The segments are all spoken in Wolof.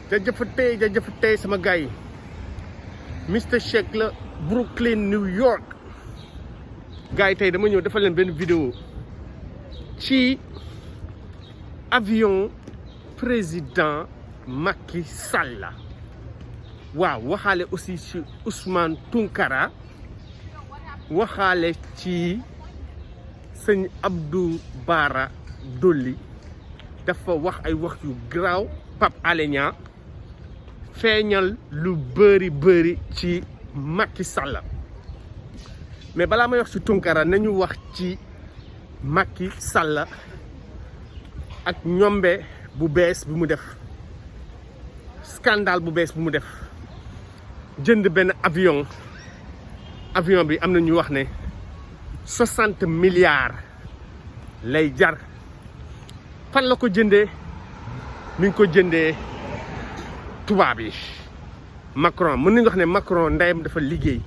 jaajëfatee sama gars yi Mister Shake la Brooklyn New York gars yi tey dama ñëw defal leen benn vidéo ci avion président Macky Sall waaw waxaale aussi ci Ousmane Tounkara waxaale ci sëñ Abdou Bara Dolly dafa wax ay wax yu garaaw Pape Alé Niang feeñal lu bëri ci Macky Sall mais balaa may wax ci Tounkara nañu wax ci Macky Sall ak ñombe bu bees bi mu def scandale bu bees bi mu def jënd benn avion bi am na ñu wax ne 60 milliards lay jar fan la ko jëndee mi ngi ko jëndee tubaab yi Macron mën nañu wax ne Macron ndeyam dafa liggéey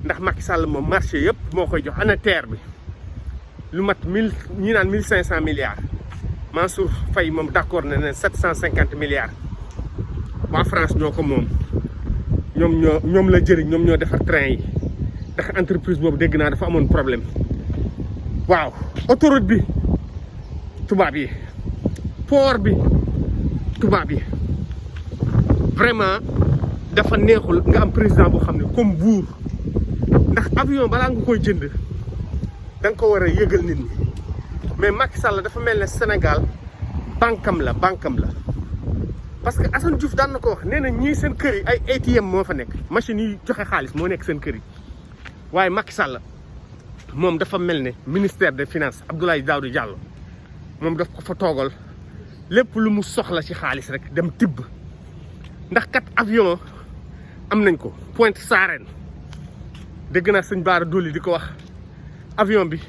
ndax Macky Sall moom marché yëpp moo koy jox ana terre bi lu mat 1500 milliards Mansour Faye moom d'accord na ne 750 milliards waa France ñoo ko moom ñoom la jëriñ ñoom ñoo defar train yi ndax entreprise boobu dégg naa dafa amoon problème waaw autoroute bi tubaab yi port bi tubaab yi vraiment dafa neexul nga am président boo xam ne comme buur ndax avion balaa nga koy jënd da nga ko war a yëgal nit ñi mais Macky Sall dafa mel ne Sénégal bankam la parce que Assane Diouf daan na ko wax nee na ñii seen kër yi ay ATM moo fa nekk machine yi joxe xaalis moo nekk seen kër yi waaye Macky Sall moom dafa mel ne ministère des finances Abdoulaye Daouda Diallo moom daf ko fa toogal lépp lu mu soxla ci xaalis rek dem tibb ndax kat avion am nañ ko Pointe Sarène dégg naa sëñ Bara Dolly di ko wax avion bi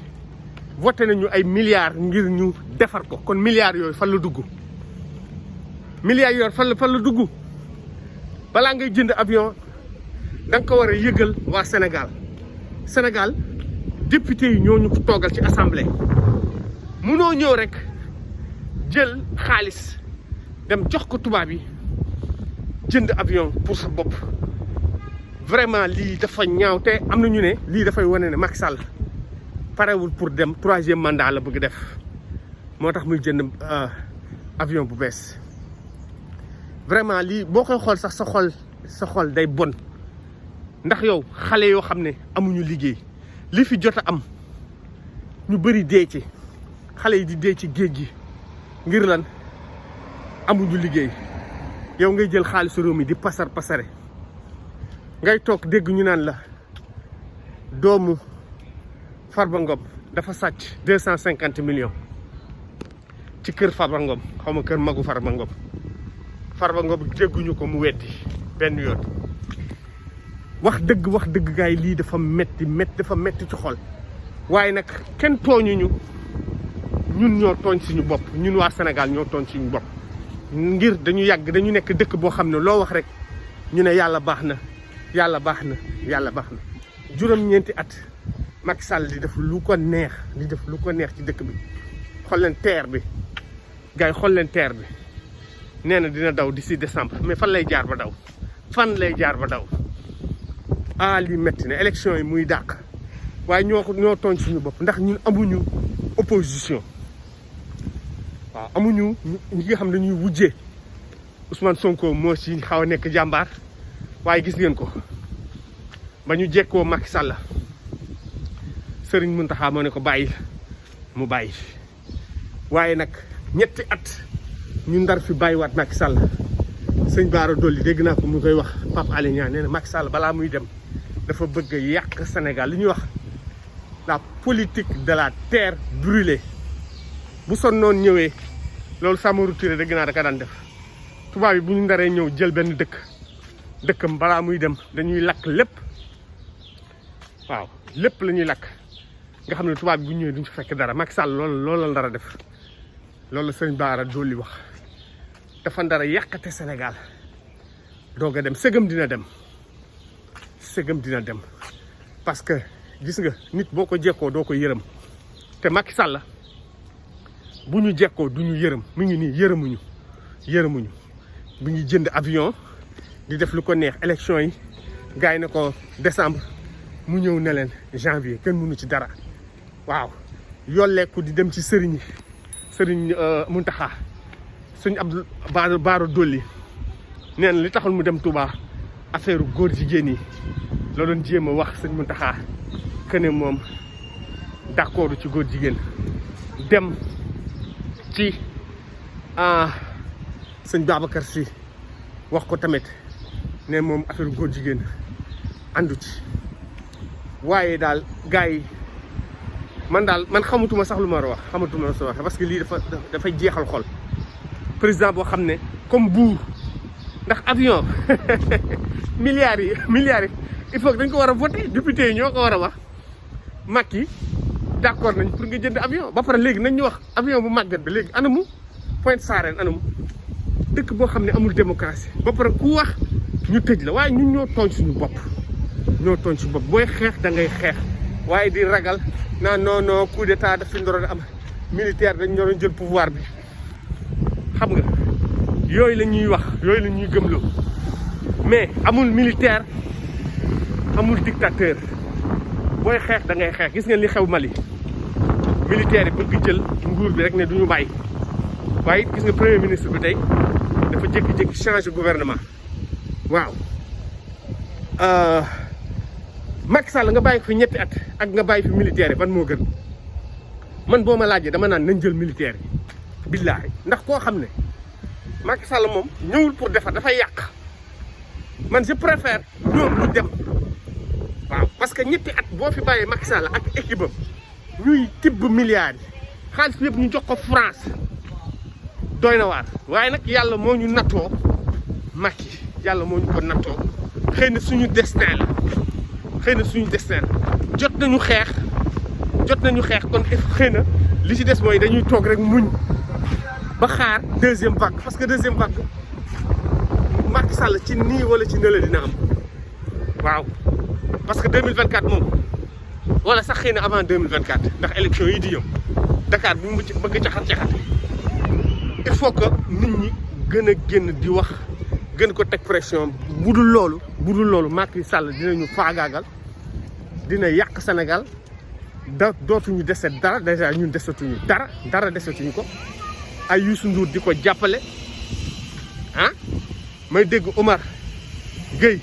voté nañu ay milliards ngir ñu defar ko kon milliards yooyu fan la dugg milliards yooyu fan la dugg balaa ngay jënd avion da nga ko war a yëgal waa Sénégal député yi ñoo ñu ko toogal ci assemblée munoo ñëw rek jël xaalis dem jox ko tubaab yi jënd avion pour sa bopp vraiment lii dafa ñaaw te am na ñu ne lii dafay wane ne Macky Sall parewul pour dem 3e mandat la bëgg def moo tax muy jënd avion bu bees vraiment lii boo koy xool sax sa xol day bon ndax yow xale yoo xam ne amuñu liggéey li fi jot a am ñu bëri dee ci xale yi di dee ci géej gi ngir lan amuñu liggéey yow ngay jël xaalisu réew mi di pasare ngay toog dégg ñu naan la doomu Farba Ngom dafa sàcc 250 millions ci kër Farba Ngom xaw ma kër magu Farba Ngom dégguñu ko mu weddi benn yoon wax dëgg gars yi lii dafa metti ci xol waaye nag kenn tooñuñu ñun ñoo tooñ suñu bopp ñun waa Sénégal ñoo tooñ suñu bopp ngir dañu nekk dëkk boo xam ne loo wax rek ñu ne yàlla baax na juróom-ñeenti at Macky Sall di def lu ko neex ci dëkk bi xool leen terre bi gars yi xool leen terre bi nee na dina daw d'ici décembre mais fan lay jaar ba daw lii metti na élection yi muy dàq waaye ñoo tooñ suñu bopp ndax ñun amuñu opposition waaw amuñu ñi nga xam ne dañuy wujjee Ousmane Sonko moo ci xaw a nekk jàmbaar waaye gis ngeen ko ba ñu jekkoo Macky Sall Serigne Mountakha moo ne ko bàyyi mu bàyyi waaye nag ñetti at ñu ndar fi bàyyiwaat Macky Sall sëñ Bara Dolly dégg naa ko mu koy wax Pape Alé Niang nee na Macky Sall balaa muy dem dafa bëgg a yàq Sénégal li ñuy wax la politique de la terre brûlée bu son noonu ñëwee loolu Samorou Touré dégg naa da ka daan def tubaab yi bu ñu ndaree ñëw jël benn dëkkam balaa muy dem dañuy lakk lépp waaw lépp la ñuy lakk nga xam ne tubaab bi bu ñëwee duñ ci fekk dara Macky Sall loolu la ndara def loolu la sëñ Bara Dolly wax dafa ndara yàqate Sénégal doog a dem sëgëm dina dem parce que gis nga nit boo ko jekkoo doo ko yërëm te Macky Sall bu ñu jekkoo du ñu yërëm mu ngi nii yërëmuñu bi ngi jënd avion di def lu ko neex élection yi gars yi ne ko décembre mu ñëw ne leen janvier kenn mënu ci dara waaw yolleeku di dem ci sëriñ Muntaxa sëñ Abdou Bara Dolly nee na li taxul mu dem Touba affaire góor jigéen yi la doon jéem a wax sëñ Muntaxa que ne moom d'accord ci góor jigéen dem ci sëñ Babacar Sy wax ko tamit ne moom affaire góor jigéen àndu ci waaye daal gars yi man xamatuma sax lu ma war a wax xamatuma sa wax parce que lii dafay jeexal xol président boo xam ne comme buur ndax avion milliards yi il faut que dañ ko war a voter député yi ñoo ko war a wax Macky d'accord nañ pour nga jënd avion ba pare léegi nañ ñu wax avion bu màggat bi léegi anamu Pointe Sarène anamu dëkk boo xam ne amul démocratie ba pare ku wax ñu tëj la waaye ñun ñoo tooñ suñu bopp booy xeex da ngay xeex waaye di ragal naa non coup d'état daf fi ndoroon am militaire dañ ñoroon jël pouvoir bi xam nga yooyu la ñuy wax yooyu la ñuy gëmloo mais amul militaire amul dictateur booy xeex da ngay xeex gis ngeen li xew Mali militaire yi bëgg jël nguur bi rek ne duñu bàyyi waaye it gis nga premier ministre bi tey dafa jékki-jékki changer gouvernement waaw Macky Sall nga bàyyi fi ñetti at ak nga bàyyi fi militaire yi ban moo gën man boo ma laajee dama naan nañ jël militaire yi billaahi ndax koo xam ne Macky Sall moom ñëwul pour defar dafay yàq man je préfère ñoom ñu dem waaw parce que ñetti at boo fi bàyyee Macky Sall ak équipe am ñuy tibb milliards yi xaalis bi yëpp ñu jox ko France doy na waar waaye nag yàlla moo ñu nattoo Macky yàlla moo ñu ko nattoo xëy na suñu destin la jot nañu xeex kon xëy na li ci des mooy dañuy toog rek muñ ba xaar deuxième vague parce que deuxième vague Macky Sall ci nii wala ci nële dina am waaw parce que 2024 moom wala sax xëy na avant 2024 ndax élection yi di ñëw Dakar bi mu bëgg caxat il faut que nit ñi gën a génn di wax gën ko teg pression bu dul loolu Macky Sall dinañu faagaagal dina yàq Sénégal dootuñu dese dara déjà ñun desatuñu dara desatuñu ko ay Youssou Ndour di ko jàppale may dégg Omar Gueye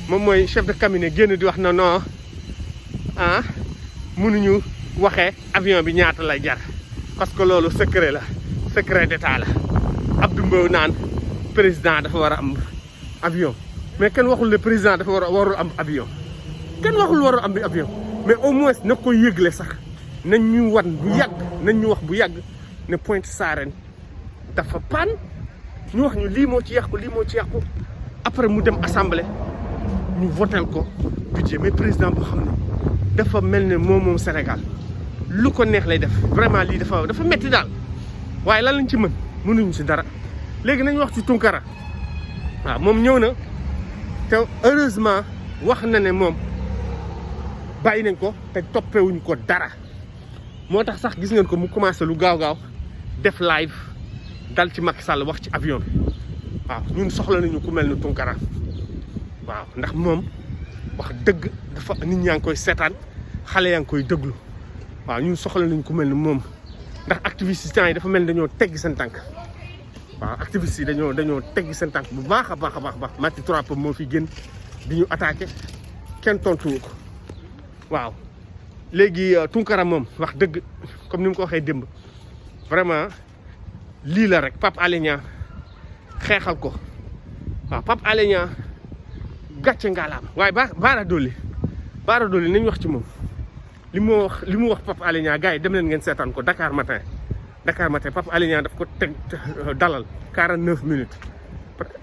moom mooy chef de cabinet génn di wax na non mënuñu waxee avion bi ñaata lay jar parce que loolu secret d'état la Abdou Mbow naan président dafa war a am avion mais kenn waxul ne président dafa warul am avion mais au moins na ko yëgle sax nañ ñu wax bu yàgg ne Pointe Sarène dafa panne ñu wax ñu lii moo ci yàqu après mu dem assemblée ñu votel ko budget mais président boo xam ne dafa mel ne moom Sénégal lu ko neex lay def vraiment lii dafa metti daal waaye lan lañ ci mënuñu ci dara léegi nañ wax ci Tunkara waaw moom ñëw na te heureusement wax na ne moom bàyyi nañ ko te toppewuñ ko dara moo tax sax gis ngeen ko mu commencé lu gaaw def live dal ci Macky Sall wax ci avion bi waaw ñun soxla nañu ku mel ni Tunkara waaw ndax moom wax dëgg dafa nit ñaa ngi koy seetaan xale yaa ngi koy déglu waaw ñun soxla nañu ku mel ni moom ndax activistes yi dafa mel ni dañoo teggi seen tànk waaw activistes yi dañoo teggi seen tànk bu baax a baax Maty 3 Pommes moo fi gën di ñu attaqué kenn tontuwu ko waaw léegi Tunkara moom wax dëgg comme ni mu ko waxee démb vraiment lii la rek Pape Alé Niang xeexal ko waaw Pape Alé Niang gàcce ngaalaam waaye Bara Dolly nañ wax ci moom li mu wax Pape Alé Niang gars yi dem leen ngeen seetaan ko Dakar matin Pape Alé Niang daf ko teg dalal 49 minutes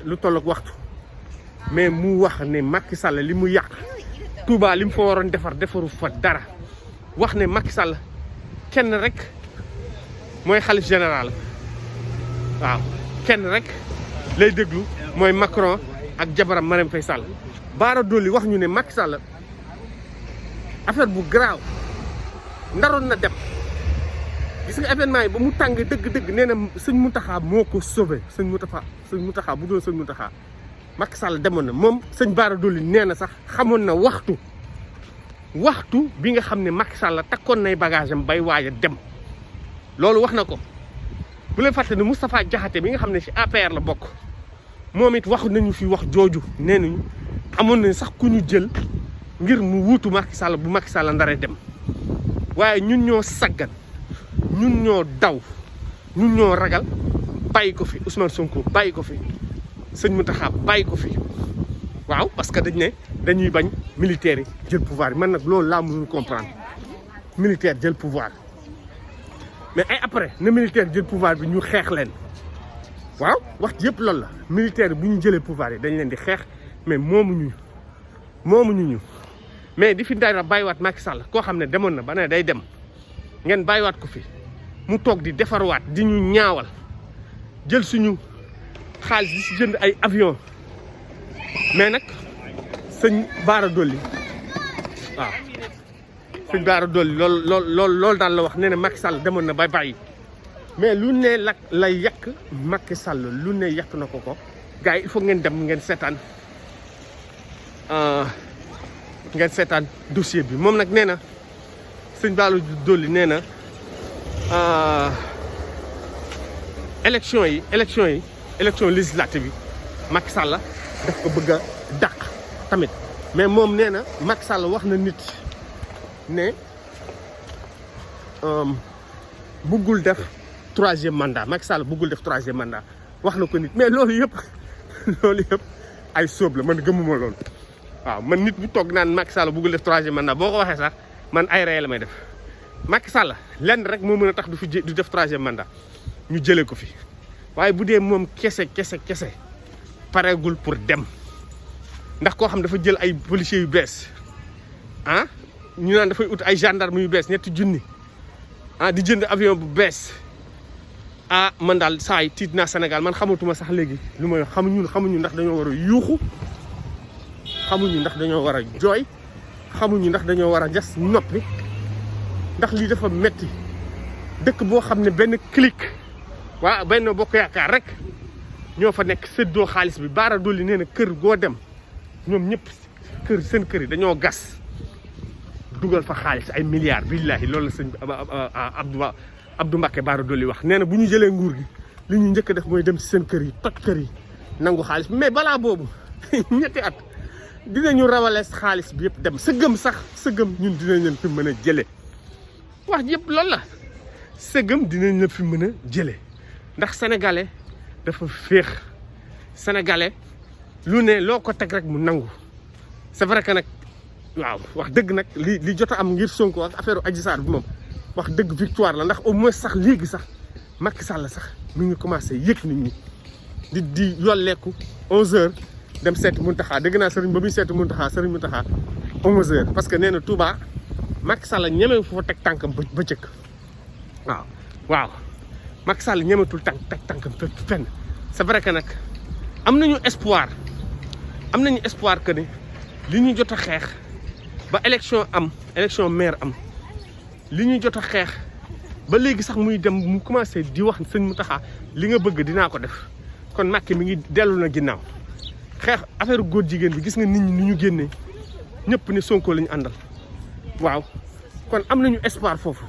lu tollook waxtu mais mu wax ne Macky Sall li mu yàq Touba li mu fa waroon defaru fa dara wax ne Macky Sall kenn rek mooy xalif général waaw kenn rek lay déglu mooy Macron ak jabaram Marème Faye Sall Bara Dolly wax ñu ne Macky Sall affaire bu garaaw ndaroon na dem gis nga événement yi ba mu tàng dëgg-dëgg nee na sëñ Mountakha moo ko sauvé sëñ Mountakha bu doon sëñ Mountakha Macky Sall demoon na moom sëñ Bara Dolly nee na sax xamoon na waxtu bi nga xam ne Macky Sall takkoon nay bagage am bay waaj a dem loolu wax na ko. bu leen fàtte ne Moustapha Diakhaté bi nga xam ne ci APR la bokk moom it wax nañu fi wax jooju nee nañu amoon nañ sax ku ñu jël ngir mu wuutu Macky Sall bu Macky Sall ndaree dem waaye ñun ñoo saggan ñun ñoo daw ñun ñoo ragal bàyyi ko fi Ousmane Sonko bàyyi ko fi sëñ Mountakha bàyyi ko fi waaw parce que dañ ne dañuy bañ militaires yi jël pouvoir yi man nag loolu laa mënul comprendre militaire jël pouvoir mais ay après na militaire jël pouvoir bi ñu xeex leen waaw wax yëpp loolu la militaire bu ñu jëlee pouvoir yi dañ leen di xeex mais moomuñu ñu mais di fi dara bàyyiwaat Macky Sall koo xam ne demoon na ba ne day dem ngeen bàyyiwaat ko fi mu toog di defarwaat di ñu ñaawal jël suñu xaalis di si jënd ay avion mais nag sëñ Bara Dolly waaw sëñ Bara Dolly loolu daal la wax nee na Macky Sall demoon na ba bàyyi mais lu ne la yàq Macky Sall lu ne yàq na ko gars yi il faut ngeen dem ngeen seetaan dossier bi moom nag nee na sëñ Bara Dolly nee na élection législative yi Macky Sall daf ko bëgg a dàq tamit mais moom nee na Macky Sall wax na nit ne bëggul def troisième mandat Macky Sall bëggul def troisième mandat wax na ko nit mais loolu yëpp ay sóob la man gëmuma loolu waaw man nit bu toog naan Macky Sall bëggul def troisième mandat boo ko waxee sax man ay rey la may def Macky Sall lenn rek moo mën a tax du def troisième mandat ñu jëlee ko fi waaye bu dee moom kese pareegul pour dem ndax koo xam dafa jël ay policiers yu bees ñu naan dafay ut ay gendarme yu bees 2 000 di jënd avion bu bees man daal saa yi tiit naa Sénégal man xamatuma sax léegi lu may xamuñu ndax dañoo war a yuuxu xamuñu ndax dañoo war a jooy xamuñu ndax dañoo war a jas noppi ndax lii dafa metti dëkk boo xam ne benn clic waa benn bokk yaakaar rek ñoo fa nekk séddoo xaalis bi Bara Dolly nee na kër goo dem ñoom ñëpp seen kër yi dañoo gas dugal fa xaalis ay milliards billahi loolu la sëñ Abdou Mbacké Bara Dolly wax nee na bu ñu jëlee nguur gi li ñu njëkk a def mooy dem ci seen kër yi toj kër yi nangu xaalis mais balaa boobu ñetti at dinañu rawalees xaalis bi yëpp dem sëgëm ñun dinañ leen fi mën a jëlee wax yëpp loolu la sëgëm dinañ leen fi mën a jëlee ndax sénégalais dafa féex sénégalais lu ne loo ko teg rek mu nangu c'est vrai que nag waaw wax dëgg nag li jot a am ngir Sonko ak affaire Adji Sarr bi moom wax dëgg victoire la ndax au moins sax léegi sax Macky Sall sax mi ngi commencé yëg nit ñi di yolleeku 11h dem seeti Mountakha dégg naa sëriñ ba muy seeti Mountakha 11h parce que nee na Touba Macky Sall ñeme foo teg tànkam ba jëkk waaw Macky Sall ñemetul teg tànkam fenn c'est vrai que nag am nañu espoir que ni li ñu jot a xeex ba élection maire am li ñu jot a xeex ba léegi sax muy dem mu commencé di wax sëñ Mountakha li nga bëgg dinaa ko def kon Macky mi ngi dellu na ginnaaw xeex affaire góor jigéen bi gis nga nit ñi ni ñu génnee ñëpp ne Sonko la ñu àndal waaw kon am nañu espoir foofu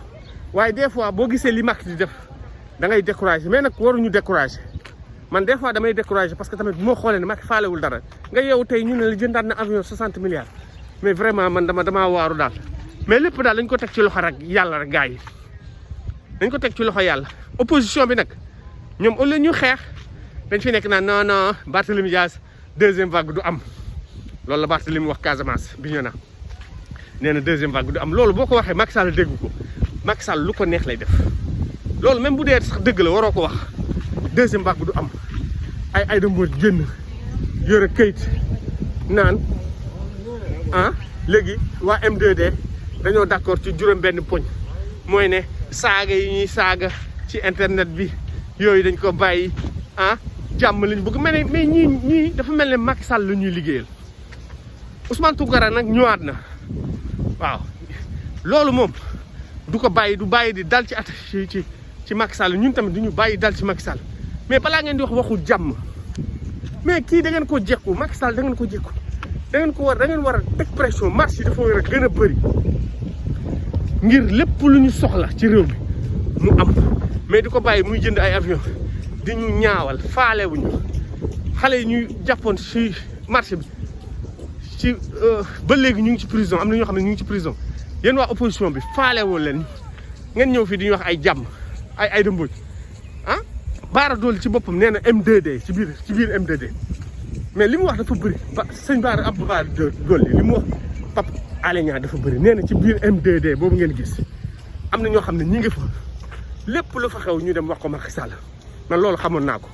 waaye des fois boo gisee li Macky di def da ngay découragé mais nag waruñu découragé man des fois damay découragé parce que tamit bu ma xoolee ne Macky faalewul dara nga yow tey ñu ne la jëndaat na avion 60 milliards mais vraiment man damaa waaru daal mais lépp daal dañ ko teg ci loxo rek yàlla rek gars yi dañ ko teg ci loxo yàlla opposition bi nag ñoom au lieu ñu xeex dañ fi nekk naan non Barthélémy Dias deuxième vague du am loolu la Barthélémy wax Casamance bi ñu na nee na deuxième vague du am loolu boo ko waxee Macky Sall dégg ko Macky Sall lu ko neex lay def loolu même bu dee sax dëgg la waroo ko wax deuxième vague du am ay dëmboot génn yore këyit naan léegi waa M2D dañoo d'accord ci juróom benn poñ mooy ne saaga yi ñuy saaga ci internet bi yooyu dañ ko bàyyi jàmm lañ bëgg mais ñii dafa mel ne Macky Sall la ñuy liggéeyal Ousmane Tounkara nag ñëwaat na waaw loolu moom du ko bàyyi du bàyyi di dal ci Macky Sall ñun tamit du ñu bàyyi dal ci Macky Sall mais balaa ngeen di wax waxu jàmm mais kii da ngeen ko jekku Macky Sall da ngeen ko jekku da ngeen war a teg pression marche yi dafa war a gën a bëri ngir lépp lu ñu soxla ci réew mi mu am mais di ko bàyyi muy jënd ay avion di ñu ñaawal faalewuñu xale yi ñuy jàppoon ci marché bi ci ba léegi ñu ngi ci prison am na ñoo xam ne ñu ngi ci prison yéen waa opposition bi faalewoo leen ngeen ñëw fii di ñu wax ay jàmm ay Aïda Mbodj ah Bara Dolly ci boppam nee na M2D ci biir M2D mais li mu wax dafa bëri ba sëñ Bara Dolly li mu wax Pape Alé Niang dafa bëri nee na ci biir M2D boobu ngeen gis am na ñoo xam ne ñi ngi fa lépp lu fa xew ñu dem wax ko Macky Sall man loolu xamoon naa ko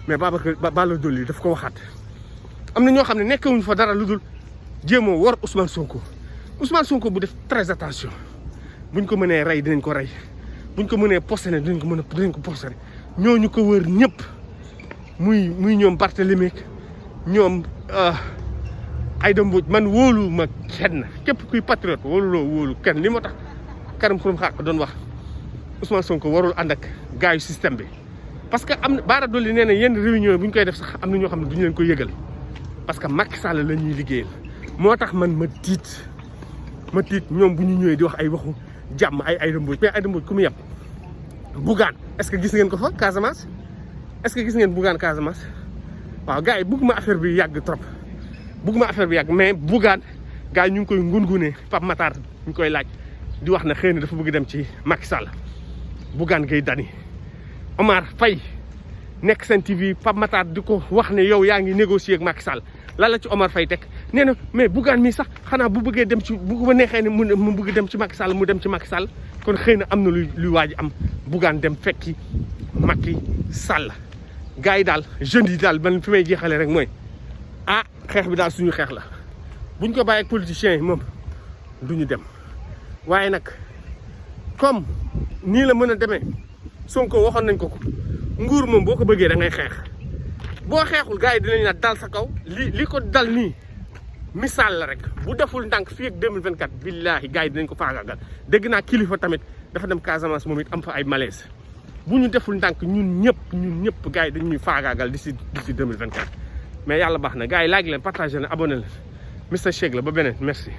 mais Bara Dolly daf ko waxaat am na ñoo xam ne nekkewuñ fa dara lu dul jéemoo war Ousmane Sonko bu def très attention buñ ko mënee rey dinañ ko rey buñ ko mënee posté dinañ ko posté ñooñu ko wër ñëpp muy ñoom Barthélémy ñoom Aïda Mbodj man wóolu ma kenn képp kuy patriote wóolu kenn li moo tax Karim Xurum Xaq doon wax Ousmane Sonko warul ànd ak gaayu système bi parce que am na Bara Dolly nee na yenn réunion bu ñu koy def sax am na ñoo xam ne duñu leen ko yëgal parce que Macky Sall la ñuy liggéeyal moo tax man ma tiit ñoom bu ñu ñëwee di wax ay waxu jàmm ay Aïda Mbodj mais Aïda Mbodj ku mu yem Bougane est-ce que gis ngeen ko fa Casamance est-ce que gis ngeen Bougane Casamance waaw gars yi bëgguma affaire bi yàgg trop mais Bougane gars yi ñu ngi koy ngungunee Pape Matar ñu koy laaj di wax na xëy na dafa bëgg dem ci Macky Sall Bougane Gueye Dany Omar Faye nekk Sen TV Pape Matar di ko wax ne yow yaa ngi négocier ak Macky Sall lan la ci Omar Faye teg nee na mais Bougane mi sax xanaa bu bëggee dem ci bu ko neexee ne mu bëgg dem ci Macky Sall mu dem ci Macky Sall kon xëy na am na luy waaj am Bougane dem fekki Macky Sall gars yi daal jeunes yi daal man fi may jeexalee rek mooy xeex bi daal suñu xeex la buñ ko bàyyi ak politiciens yi moom duñu dem waaye nag comme nii la mën a demee Sonko waxoon nañ ko nguur moom boo ko bëggee da ngay xeex boo xeexul gars yi dinañ la dal sa kaw li ko dal nii misaal la rek bu deful ndànk fii ak 2024 billaahi gars yi dinañ ko faagaagal dégg naa kilifa tamit dafa dem Casamance moom it am fa ay malaise bu ñu deful ndànk ñun ñëpp gars yi dañuy faagaagal d'ici 2024 mais yàlla baax na gars yi laaj leen partagé na abonné leen Mister Shake la ba beneen merci